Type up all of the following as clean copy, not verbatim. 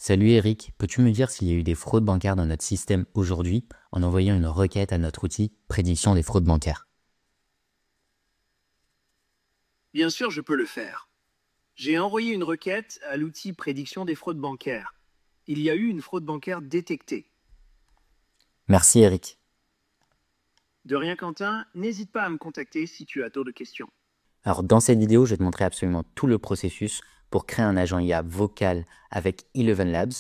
Salut Eric, peux-tu me dire s'il y a eu des fraudes bancaires dans notre système aujourd'hui en envoyant une requête à notre outil prédiction des fraudes bancaires? Bien sûr, je peux le faire. J'ai envoyé une requête à l'outil prédiction des fraudes bancaires. Il y a eu une fraude bancaire détectée. Merci Eric. De rien, Quentin, n'hésite pas à me contacter si tu as d'autres questions. Alors dans cette vidéo, je vais te montrer absolument tout le processus pour créer un agent IA vocal avec Eleven Labs,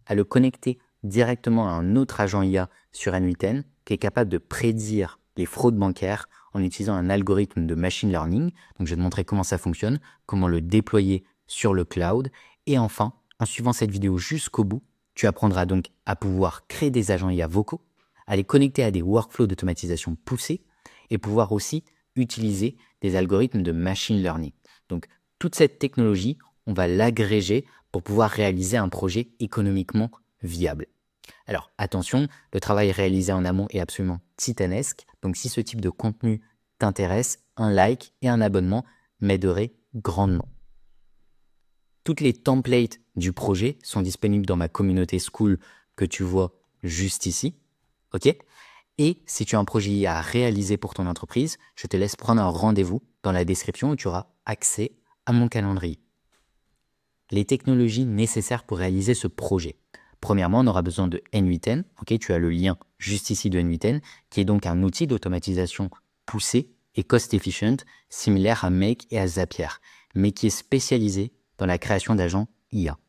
à le connecter directement à un autre agent IA sur N8N qui est capable de prédire les fraudes bancaires en utilisant un algorithme de machine learning. Donc je vais te montrer comment ça fonctionne, comment le déployer sur le cloud. Et enfin, en suivant cette vidéo jusqu'au bout, tu apprendras donc à pouvoir créer des agents IA vocaux, à les connecter à des workflows d'automatisation poussés et pouvoir aussi utiliser des algorithmes de machine learning. Donc, toute cette technologie, on va l'agréger pour pouvoir réaliser un projet économiquement viable. Alors, attention, le travail réalisé en amont est absolument titanesque. Donc, si ce type de contenu t'intéresse, un like et un abonnement m'aideraient grandement. Toutes les templates du projet sont disponibles dans ma communauté School que tu vois juste ici. OK ? Et si tu as un projet IA à réaliser pour ton entreprise, je te laisse prendre un rendez-vous dans la description où tu auras accès à mon calendrier. Les technologies nécessaires pour réaliser ce projet. Premièrement, on aura besoin de N8N. Okay, tu as le lien juste ici de N8N, qui est donc un outil d'automatisation poussé et cost-efficient, similaire à Make et à Zapier, mais qui est spécialisé dans la création d'agents IA.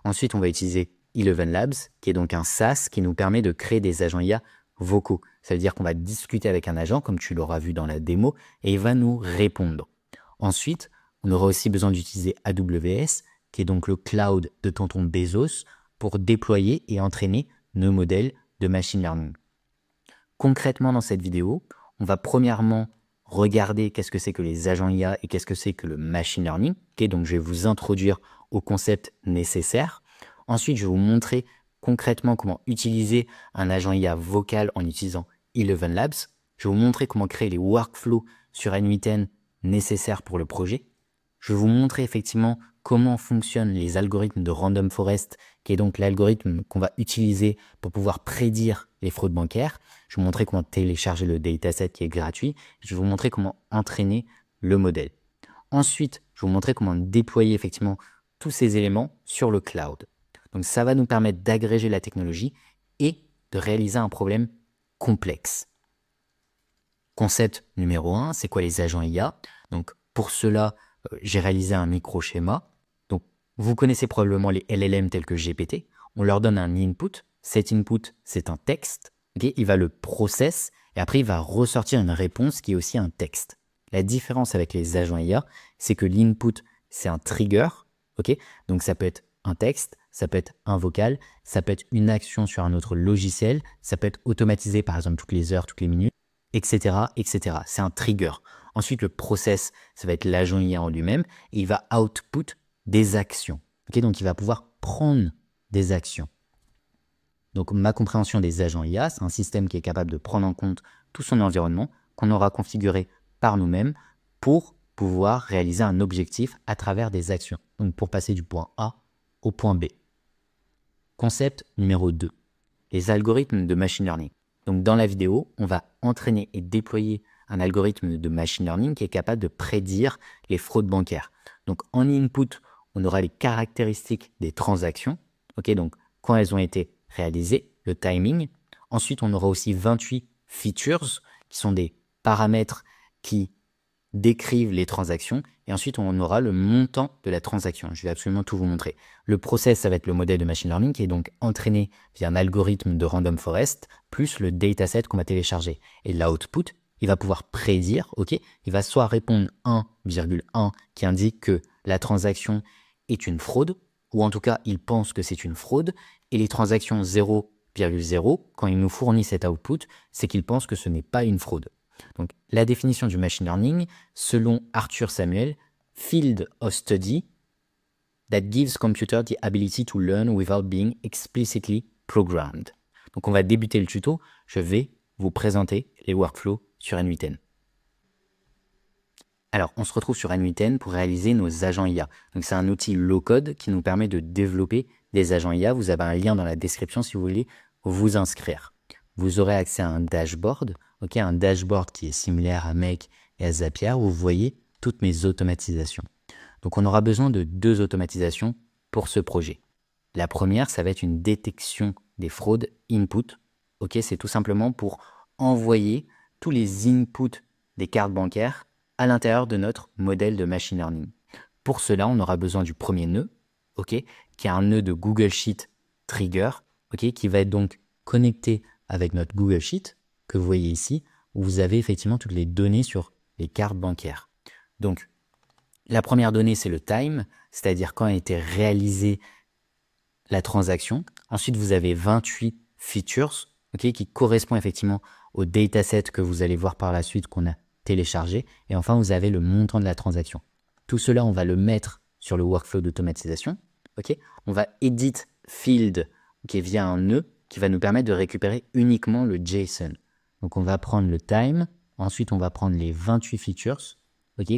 Ensuite, on va utiliser Eleven Labs, qui est donc un SaaS qui nous permet de créer des agents IA vocaux. Ça veut dire qu'on va discuter avec un agent, comme tu l'auras vu dans la démo, et il va nous répondre. Ensuite, on aura aussi besoin d'utiliser AWS, qui est donc le cloud de tonton Bezos, pour déployer et entraîner nos modèles de machine learning. Concrètement, dans cette vidéo, on va premièrement regarder qu'est-ce que c'est que les agents IA et qu'est-ce que c'est que le machine learning. Okay, donc, je vais vous introduire au concept nécessaire. Ensuite, je vais vous montrer concrètement comment utiliser un agent IA vocal en utilisant Eleven Labs. Je vais vous montrer comment créer les workflows sur N8N nécessaires pour le projet. Je vais vous montrer effectivement comment fonctionnent les algorithmes de Random Forest, qui est donc l'algorithme qu'on va utiliser pour pouvoir prédire les fraudes bancaires. Je vais vous montrer comment télécharger le dataset qui est gratuit. Je vais vous montrer comment entraîner le modèle. Ensuite, je vais vous montrer comment déployer effectivement tous ces éléments sur le cloud. Donc ça va nous permettre d'agréger la technologie et de réaliser un problème complexe. Concept numéro 1, c'est quoi les agents IA? Donc pour cela, j'ai réalisé un micro-schéma. Donc vous connaissez probablement les LLM tels que GPT. On leur donne un input. Cet input, c'est un texte. Okay, il va le process et après il va ressortir une réponse qui est aussi un texte. La différence avec les agents IA, c'est que l'input, c'est un trigger. Okay, donc ça peut être un texte, ça peut être un vocal, ça peut être une action sur un autre logiciel, ça peut être automatisé par exemple toutes les heures, toutes les minutes, etc. etc. C'est un trigger. Ensuite, le process, ça va être l'agent IA en lui-même et il va output des actions. Okay, donc, il va pouvoir prendre des actions. Donc, ma compréhension des agents IA, c'est un système qui est capable de prendre en compte tout son environnement qu'on aura configuré par nous-mêmes pour pouvoir réaliser un objectif à travers des actions. Donc, pour passer du point A au point B. Concept numéro 2. Les algorithmes de machine learning. Donc, dans la vidéo, on va entraîner et déployer un algorithme de machine learning qui est capable de prédire les fraudes bancaires. Donc, en input, on aura les caractéristiques des transactions. Okay, donc, quand elles ont été réalisées, le timing. Ensuite, on aura aussi 28 features qui sont des paramètres qui décrivent les transactions. Et ensuite, on aura le montant de la transaction. Je vais absolument tout vous montrer. Le process, ça va être le modèle de machine learning qui est donc entraîné via un algorithme de random forest plus le dataset qu'on va télécharger. Et l'output, il va pouvoir prédire, ok, il va soit répondre 1,1 qui indique que la transaction est une fraude, ou en tout cas, il pense que c'est une fraude, et les transactions 0,0, quand il nous fournit cet output, c'est qu'il pense que ce n'est pas une fraude. Donc, la définition du machine learning, selon Arthur Samuel, field of study that gives computer the ability to learn without being explicitly programmed. Donc, on va débuter le tuto. Je vais vous présenter les workflows sur N8N. Alors, on se retrouve sur n8n pour réaliser nos agents IA. Donc, c'est un outil low-code qui nous permet de développer des agents IA. Vous avez un lien dans la description si vous voulez vous inscrire. Vous aurez accès à un dashboard, un dashboard qui est similaire à Make et à Zapier, où vous voyez toutes mes automatisations. Donc, on aura besoin de 2 automatisations pour ce projet. La première, ça va être une détection des fraudes input. C'est tout simplement pour envoyer tous les inputs des cartes bancaires à l'intérieur de notre modèle de machine learning. Pour cela, on aura besoin du premier nœud, qui est un nœud de Google Sheet Trigger, qui va être donc connecté avec notre Google Sheet, que vous voyez ici, où vous avez effectivement toutes les données sur les cartes bancaires. Donc, la première donnée, c'est le time, c'est-à-dire quand a été réalisée la transaction. Ensuite, vous avez 28 features, qui correspond effectivement au dataset que vous allez voir par la suite qu'on a téléchargé. Et enfin, vous avez le montant de la transaction. Tout cela, on va le mettre sur le workflow d'automatisation. On va edit field via un nœud qui va nous permettre de récupérer uniquement le JSON. Donc, on va prendre le time. Ensuite, on va prendre les 28 features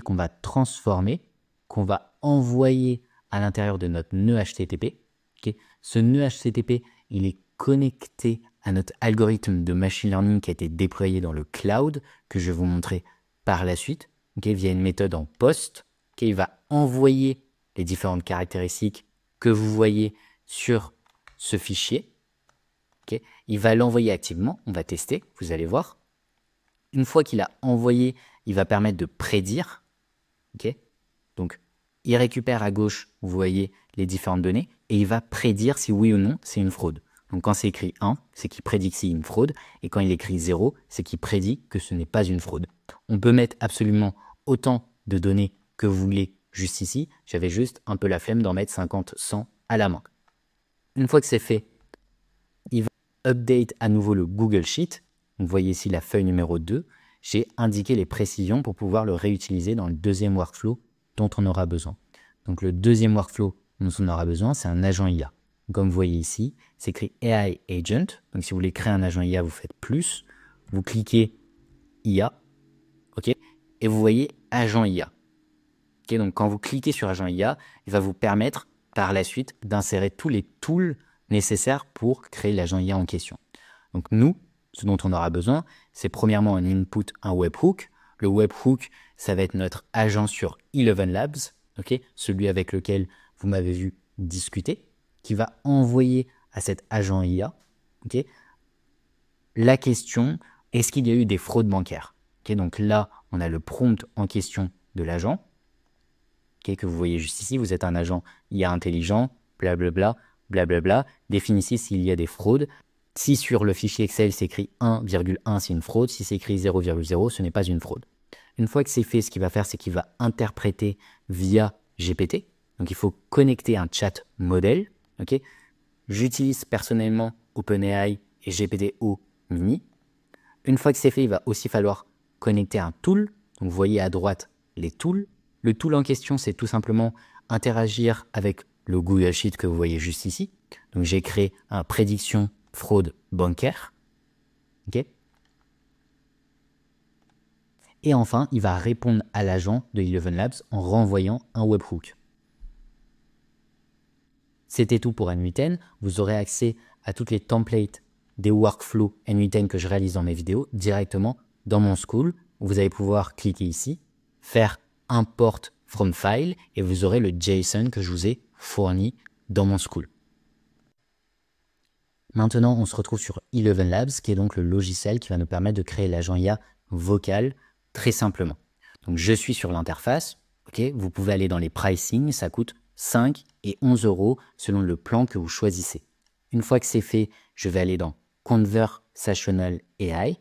qu'on va transformer, qu'on va envoyer à l'intérieur de notre nœud HTTP. Ce nœud HTTP, il est connecté à notre algorithme de machine learning qui a été déployé dans le cloud, que je vais vous montrer par la suite, via une méthode en post. Il va envoyer les différentes caractéristiques que vous voyez sur ce fichier. Il va l'envoyer activement, on va tester, vous allez voir. Une fois qu'il a envoyé, il va permettre de prédire. Donc, il récupère à gauche, vous voyez les différentes données, et il va prédire si oui ou non c'est une fraude. Donc, quand c'est écrit 1, c'est qu'il prédit que c'est une fraude, et quand il écrit 0, c'est qu'il prédit que ce n'est pas une fraude. On peut mettre absolument autant de données que vous voulez juste ici. J'avais juste un peu la flemme d'en mettre 50, 100 à la main. Une fois que c'est fait, il va update à nouveau le Google Sheet. Vous voyez ici la feuille numéro 2. J'ai indiqué les précisions pour pouvoir le réutiliser dans le deuxième workflow dont on aura besoin. Donc le deuxième workflow dont on aura besoin, c'est un agent IA. Comme vous voyez ici, c'est écrit AI Agent. Donc si vous voulez créer un agent IA, vous faites plus. Vous cliquez IA. Et vous voyez agent IA. Donc quand vous cliquez sur agent IA, il va vous permettre par la suite d'insérer tous les tools nécessaires pour créer l'agent IA en question. Donc nous, ce dont on aura besoin, c'est premièrement un input, un webhook. Le webhook, ça va être notre agent sur Eleven Labs, celui avec lequel vous m'avez vu discuter, qui va envoyer à cet agent IA la question, est-ce qu'il y a eu des fraudes bancaires? Donc là, on a le prompt en question de l'agent, que vous voyez juste ici. Vous êtes un agent IA intelligent, blablabla, blablabla. Définissez s'il y a des fraudes. Si sur le fichier Excel, c'est écrit 1,1, c'est une fraude. Si c'est écrit 0,0, ce n'est pas une fraude. Une fois que c'est fait, ce qu'il va faire, c'est qu'il va interpréter via GPT. Donc, il faut connecter un chat modèle. J'utilise personnellement OpenAI et GPT-O Mini. Une fois que c'est fait, il va aussi falloir connecter un tool. Donc, vous voyez à droite les tools. Le tool en question, c'est tout simplement interagir avec le Google Sheet que vous voyez juste ici. Donc, j'ai créé un prédiction fraude bancaire. Et enfin, il va répondre à l'agent de Eleven Labs en renvoyant un webhook. C'était tout pour n8n. Vous aurez accès à toutes les templates des workflows n8n que je réalise dans mes vidéos directement dans mon school. Vous allez pouvoir cliquer ici, faire import from file et vous aurez le JSON que je vous ai fourni dans mon school. Maintenant, on se retrouve sur Eleven Labs, qui est donc le logiciel qui va nous permettre de créer l'agent IA vocal très simplement. Donc, je suis sur l'interface. Vous pouvez aller dans les pricing, ça coûte 5 et 11 € selon le plan que vous choisissez. Une fois que c'est fait, je vais aller dans Conversational AI.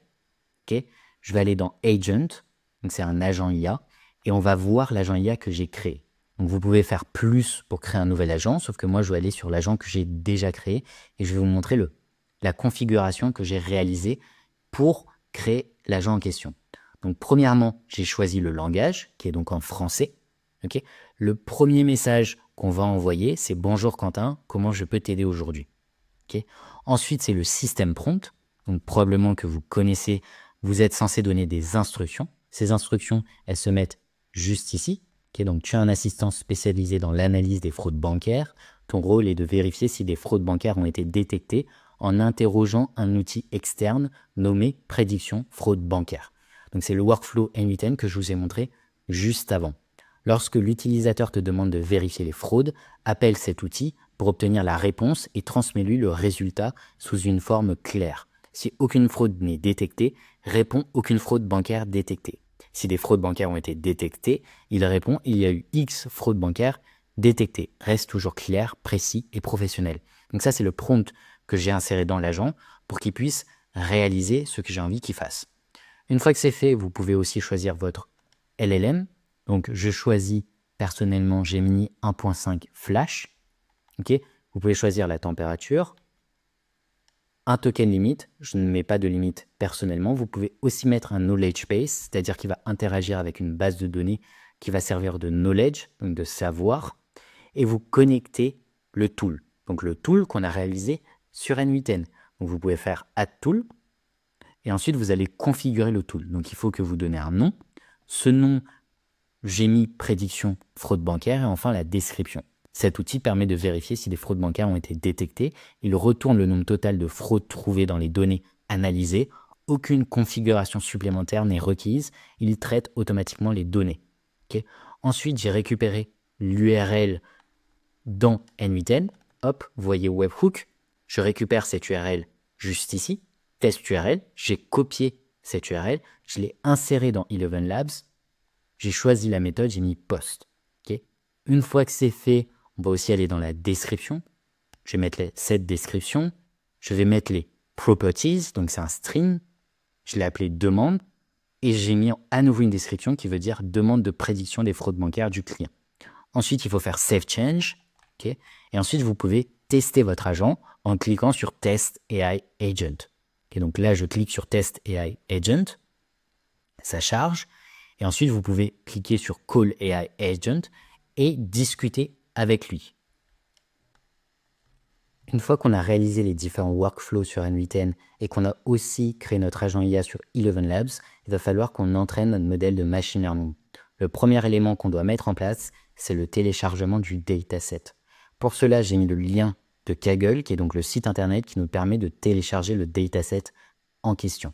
Je vais aller dans Agent, donc c'est un agent IA, et on va voir l'agent IA que j'ai créé. Donc vous pouvez faire plus pour créer un nouvel agent, sauf que moi je vais aller sur l'agent que j'ai déjà créé et je vais vous montrer la configuration que j'ai réalisée pour créer l'agent en question. Donc premièrement, j'ai choisi le langage qui est donc en français. Le premier message qu'on va envoyer, c'est « Bonjour Quentin, comment je peux t'aider aujourd'hui ?» Ensuite, c'est le système prompt. Donc probablement que vous connaissez, vous êtes censé donner des instructions. Ces instructions, elles se mettent juste ici. Okay, donc tu as un assistant spécialisé dans l'analyse des fraudes bancaires. Ton rôle est de vérifier si des fraudes bancaires ont été détectées en interrogeant un outil externe nommé prédiction fraude bancaire. Donc c'est le workflow N8N que je vous ai montré juste avant. Lorsque l'utilisateur te demande de vérifier les fraudes, appelle cet outil pour obtenir la réponse et transmets-lui le résultat sous une forme claire. Si aucune fraude n'est détectée, répond aucune fraude bancaire détectée. Si des fraudes bancaires ont été détectées, il répond il y a eu X fraudes bancaires détectées. Reste toujours clair, précis et professionnel. Donc ça, c'est le prompt que j'ai inséré dans l'agent pour qu'il puisse réaliser ce que j'ai envie qu'il fasse. Une fois que c'est fait, vous pouvez aussi choisir votre LLM. Donc je choisis personnellement Gemini 1.5 Flash. Okay, vous pouvez choisir la température, un token limite, je ne mets pas de limite personnellement. Vous pouvez aussi mettre un knowledge base, c'est-à-dire qu'il va interagir avec une base de données qui va servir de knowledge, donc de savoir, et vous connectez le tool. Donc le tool qu'on a réalisé sur N8N. Donc vous pouvez faire add tool, et ensuite vous allez configurer le tool. Donc il faut que vous donnez un nom. Ce nom, j'ai mis prédiction fraude bancaire, et enfin la description. Cet outil permet de vérifier si des fraudes bancaires ont été détectées. Il retourne le nombre total de fraudes trouvées dans les données analysées. Aucune configuration supplémentaire n'est requise. Il traite automatiquement les données. Okay. Ensuite, j'ai récupéré l'URL dans N8N. Hop, vous voyez webhook. Je récupère cette URL juste ici. Test URL. J'ai copié cette URL. Je l'ai inséré dans Eleven Labs. J'ai choisi la méthode, j'ai mis post. Okay. Une fois que c'est fait, on va aussi aller dans la description. Je vais mettre cette description. Je vais mettre les properties, donc c'est un string. Je l'ai appelé demande. Et j'ai mis à nouveau une description qui veut dire demande de prédiction des fraudes bancaires du client. Ensuite, il faut faire save change. Okay. Et ensuite, vous pouvez tester votre agent en cliquant sur Test AI Agent. Okay. Donc là, je clique sur Test AI Agent. Ça charge. Et ensuite, vous pouvez cliquer sur Call AI Agent et discuter avec lui. Une fois qu'on a réalisé les différents workflows sur N8N et qu'on a aussi créé notre agent IA sur Eleven Labs, il va falloir qu'on entraîne notre modèle de machine learning. Le premier élément qu'on doit mettre en place, c'est le téléchargement du dataset. Pour cela, j'ai mis le lien de Kaggle, qui est donc le site internet qui nous permet de télécharger le dataset en question.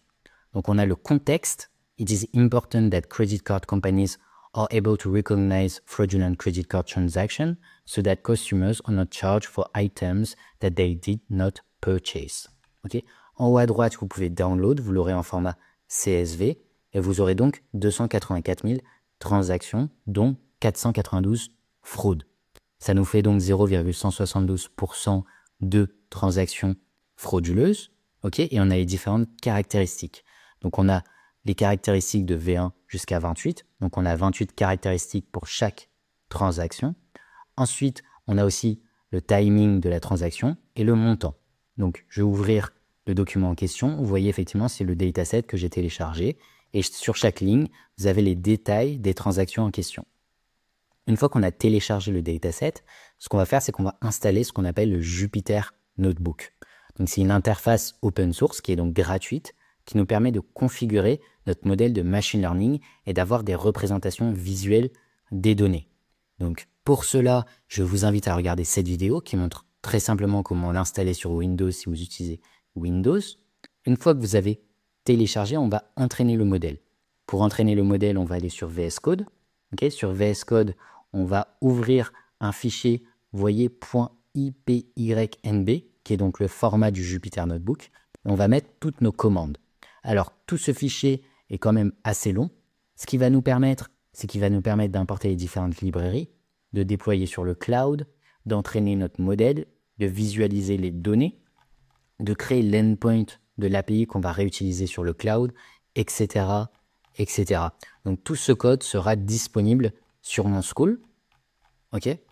Donc on a le contexte. It is important that credit card companies are able to recognize fraudulent credit card transactions so that customers are not charged for items that they did not purchase. Okay. En haut à droite, vous pouvez download, vous l'aurez en format CSV et vous aurez donc 284 000 transactions, dont 492 fraudes. Ça nous fait donc 0,172% de transactions frauduleuses. Okay. Et on a les différentes caractéristiques. Donc on a les caractéristiques de V1 jusqu'à 28. Donc, on a 28 caractéristiques pour chaque transaction. Ensuite, on a aussi le timing de la transaction et le montant. Donc, je vais ouvrir le document en question. Vous voyez effectivement, c'est le dataset que j'ai téléchargé. Et sur chaque ligne, vous avez les détails des transactions en question. Une fois qu'on a téléchargé le dataset, ce qu'on va faire, c'est qu'on va installer ce qu'on appelle le Jupyter Notebook. Donc, c'est une interface open source qui est donc gratuite, qui nous permet de configurer notre modèle de machine learning et d'avoir des représentations visuelles des données. Donc pour cela, je vous invite à regarder cette vidéo qui montre très simplement comment l'installer sur Windows si vous utilisez Windows. Une fois que vous avez téléchargé, on va entraîner le modèle. Pour entraîner le modèle, on va aller sur VS Code. Okay, sur VS Code, on va ouvrir un fichier, vous voyez, .ipynb, qui est donc le format du Jupyter Notebook. On va mettre toutes nos commandes. Alors, tout ce fichier est quand même assez long. Ce qui va nous permettre, c'est qu'il va nous permettre d'importer les différentes librairies, de déployer sur le cloud, d'entraîner notre modèle, de visualiser les données, de créer l'endpoint de l'API qu'on va réutiliser sur le cloud, etc., etc. Donc, tout ce code sera disponible sur mon school. Okay.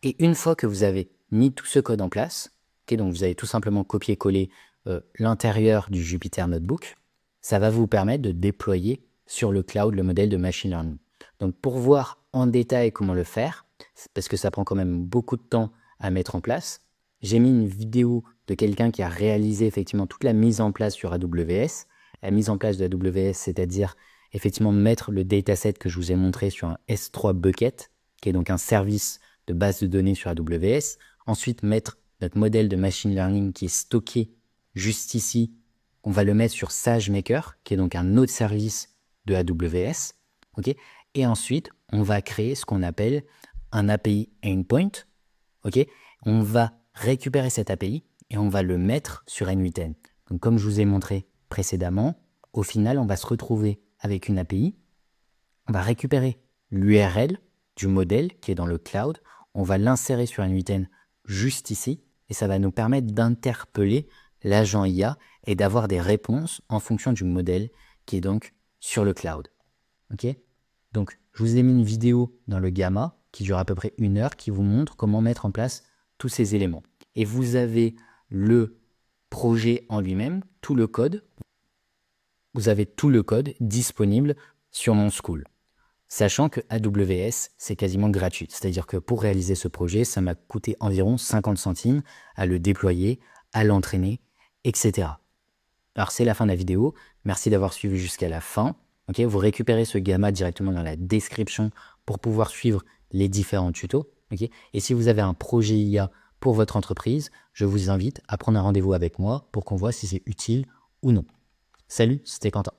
Et une fois que vous avez mis tout ce code en place, okay, donc vous avez tout simplement copié-collé l'intérieur du Jupyter Notebook, ça va vous permettre de déployer sur le cloud le modèle de machine learning. Donc pour voir en détail comment le faire, parce que ça prend quand même beaucoup de temps à mettre en place, j'ai mis une vidéo de quelqu'un qui a réalisé effectivement toute la mise en place sur AWS. La mise en place de AWS, c'est-à-dire effectivement mettre le dataset que je vous ai montré sur un S3 bucket, qui est donc un service de base de données sur AWS. Ensuite, mettre notre modèle de machine learning qui est stocké juste ici. On va le mettre sur SageMaker, qui est donc un autre service de AWS. Okay, et ensuite, on va créer ce qu'on appelle un API endpoint. Okay, on va récupérer cet API et on va le mettre sur N8N. Donc, comme je vous ai montré précédemment, au final, on va se retrouver avec une API. On va récupérer l'URL du modèle qui est dans le cloud. On va l'insérer sur N8N juste ici et ça va nous permettre d'interpeller l'agent IA et d'avoir des réponses en fonction du modèle qui est donc sur le cloud. Okay, donc, je vous ai mis une vidéo dans le Gamma qui dure à peu près 1 heure qui vous montre comment mettre en place tous ces éléments. Et vous avez le projet en lui-même, tout le code. Vous avez tout le code disponible sur mon school. Sachant que AWS, c'est quasiment gratuit. C'est-à-dire que pour réaliser ce projet, ça m'a coûté environ 50 centimes à le déployer, à l'entraîner, etc. Alors, c'est la fin de la vidéo. Merci d'avoir suivi jusqu'à la fin. Okay, vous récupérez ce Gamma directement dans la description pour pouvoir suivre les différents tutos. Okay, et si vous avez un projet IA pour votre entreprise, je vous invite à prendre un rendez-vous avec moi pour qu'on voit si c'est utile ou non. Salut, c'était Quentin.